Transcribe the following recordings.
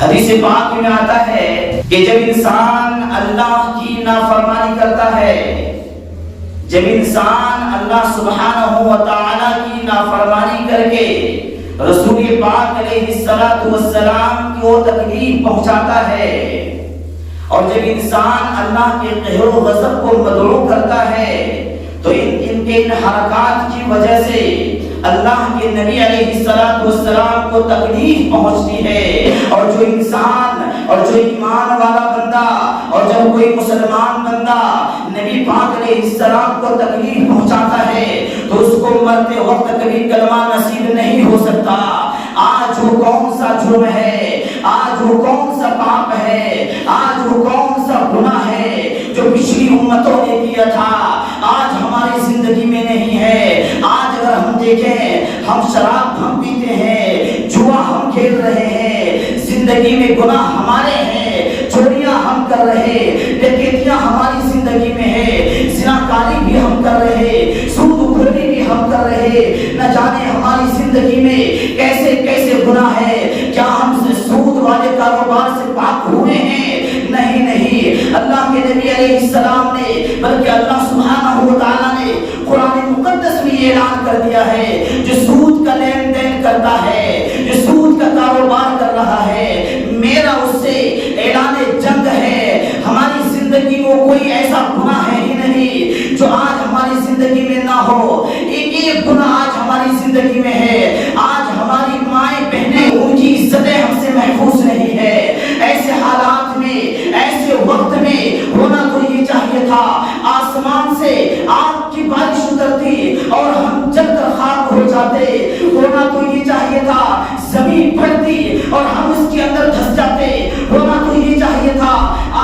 حدیث پاک میں آتا ہے کہ جب انسان اللہ کی نافرمانی کرتا ہے، جب انسان اللہ سبحانہ و تعالی کی نافرمانی کر کے رسول پاک علیہ السلام کو تکلیف پہنچاتا ہے، اور جب انسان اللہ کے قہر و غضب کو مدعو کرتا ہے تو ان کے حرکات کی وجہ سے اللہ کے نبی علیہ السلام کو تکلیف پہنچتی ہے۔ اور جو انسان اور جو ایمان والا بندہ اور جب کوئی مسلمان بندہ نبی پاک علیہ السلام کو تکلیف پہنچاتا ہے تو اس کو مرتے وقت کبھی کلمہ نصیب نہیں ہو سکتا۔ آج وہ کون سا جرم ہے، آج وہ کون سا پاپ ہے، آج وہ کون سا گناہ ہے جو پچھلی امتوں نے کیا تھا، آج ہماری زندگی میں نہیں ہے۔ آج اگر ہم دیکھیں، ہم شراب ہم پیتے ہیں، جوا ہم کھیل رہے ہیں، زندگی میں گناہ ہمارے ہیں، چوریاں ہم کر رہے، ڈکیتیاں ہماری زندگی میں ہے، زناکاری بھی ہم کر رہے، سود خوری بھی ہم کر رہے، نہ جانے ہماری زندگی میں کیسے کیسے گناہ ہے۔ کیا ہم سود والے کاروبار سے پاک ہوئے ہیں؟ نہیں نہیں، اللہ کے نبی علیہ السلام نے بلکہ اللہ سبحانہ و تعالی نے قرآن مقدس میں یہ اعلان کر دیا ہے، جو سود کا لین دین کرتا ہے، جو سود کا کاروبار کر رہا ہے، میرا اس سے اعلان جنگ ہے۔ ہماری زندگی میں کوئی ایسا گناہ ہے ہی نہیں جو آج ہماری زندگی میں نہ ہو۔ ایک ایک گناہ آج ہماری زندگی میں ہے۔ آج ہماری مائیں بہنیں، ان کی عزتیں ہم سے محفوظ نہیں ہے۔ ایسے حالات میں، ایسے وقت میں ہونا تو یہ چاہیے تھا آسمان سے آگ کی بارش اترتی اور ہم جل کر خاک ہو جاتے۔ ہونا تو یہ چاہیے تھا زمین پھٹتی اور ہم اس کے اندر دھس جاتے۔ ہونا تو یہ چاہیے تھا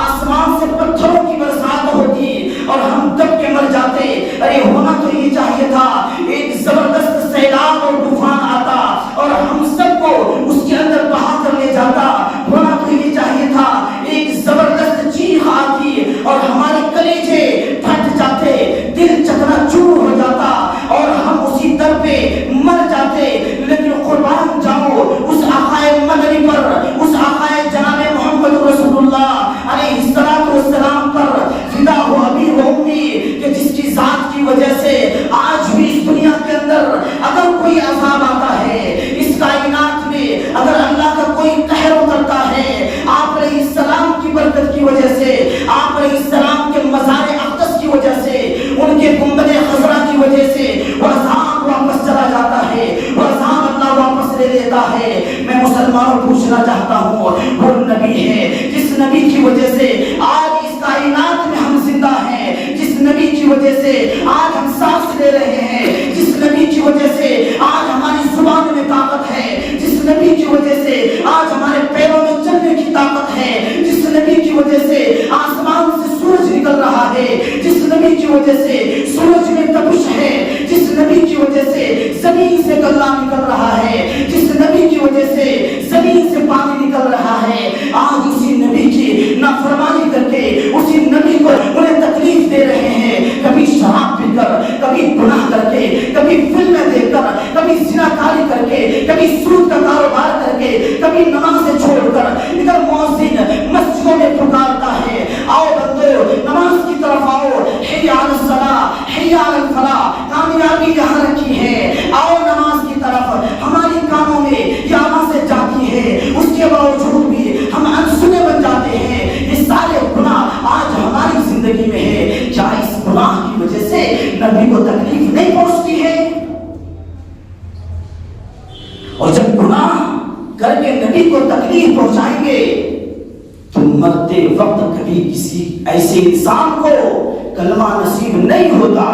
آسمان سے پتھروں کی برسات ہوتی اور ہم دب کے مر جاتے۔ ارے ہونا تو یہ چاہیے تھا ایک زبردست سیلاب اور طوفان آتا اور ہم سب کو اس کے اندر بہا کر لے جاتا۔ ہونا تو یہ چاہیے تھا ایک زبردست چیخ آتی اور ہمارے کلیجے پھٹ جاتے، دل چکنا چور ہو جاتا اور ہم اسی در پہ مر جاتے۔ لیکن قربان جاؤ اس آقائے مدنی پر، اس آقائے جناب محمد رسول اللہ علیہ السلام پر فدا ہو ابی و امی، کہ جس کی ذات کی وجہ سے آج بھی اس دنیا کے اندر اگر کوئی عذاب آتا ہے، اس کائنات میں اگر اللہ کا کوئی قہر اترتا ہے، آپ علیہ السلام کی برکت کی وجہ سے، آپ علیہ السلام کے مزار اقدس کی وجہ سے، ان کے گنبد خضرا کی وجہ سے وہ عذاب واپس چلا جاتا ہے، وہ عذاب اللہ واپس لے لیتا ہے۔ میں مسلمانوں پوچھنا چاہتا ہوں، وہ نبی ہے جس نبی کی وجہ سے آج اس کائنات میں ہم زندہ ہیں، جس نبی کی وجہ سے آج ہم سانس لے رہے ہیں، جس نبی کی وجہ سے آج ہماری زبان میں طاقت ہے، جس نبی کی وجہ سے آج ہمارے پیروں میں چلنے کی طاقت ہے، جس نبی کی وجہ سے آسمان سے سورج نکل رہا ہے، جس نبی کی وجہ سے سورج میں تپش ہے، جس نبی کی وجہ سے زمین سے گلہ نکل رہا ہے، جس نبی کی وجہ سے زمین سے پانی نکل رہا ہے، آج اسی نبی کی نافرمانی کر کے اسی نبی کو انہیں تکلیف دے رہے ہیں۔ کبھی شراب پی کر، کبھی گناہ کر کے، کبھی فلمیں دیکھ کر، کبھی زناکاری کر کے، کبھی سود کا کاروبار کر کے، کبھی نمازیں چھوڑ کر ادھر مؤذن مسجدوں میں پکارتا ہے، آؤ بندو نماز کی طرف آؤ، حی علی الصلاۃ، حی علی الفلاح، کامیابی یہاں رکھی ہے، آؤ نماز کی طرف۔ ہماری کانوں میں یہ آوازیں جاتی ہے، اس کے باوجود بھی ہم انسنے بن جاتے ہیں۔ یہ سارے گناہ آج ہماری زندگی میں ہے۔ کیا اس گناہ کی وجہ سے نبی کو تکلیف نہیں پہنچتی ہے؟ اور جب گناہ کر کے نبی کو تکلیف پہنچائیں گے تو مرتے وقت کبھی کسی ایسے انسان کو کلمہ نصیب نہیں ہوتا۔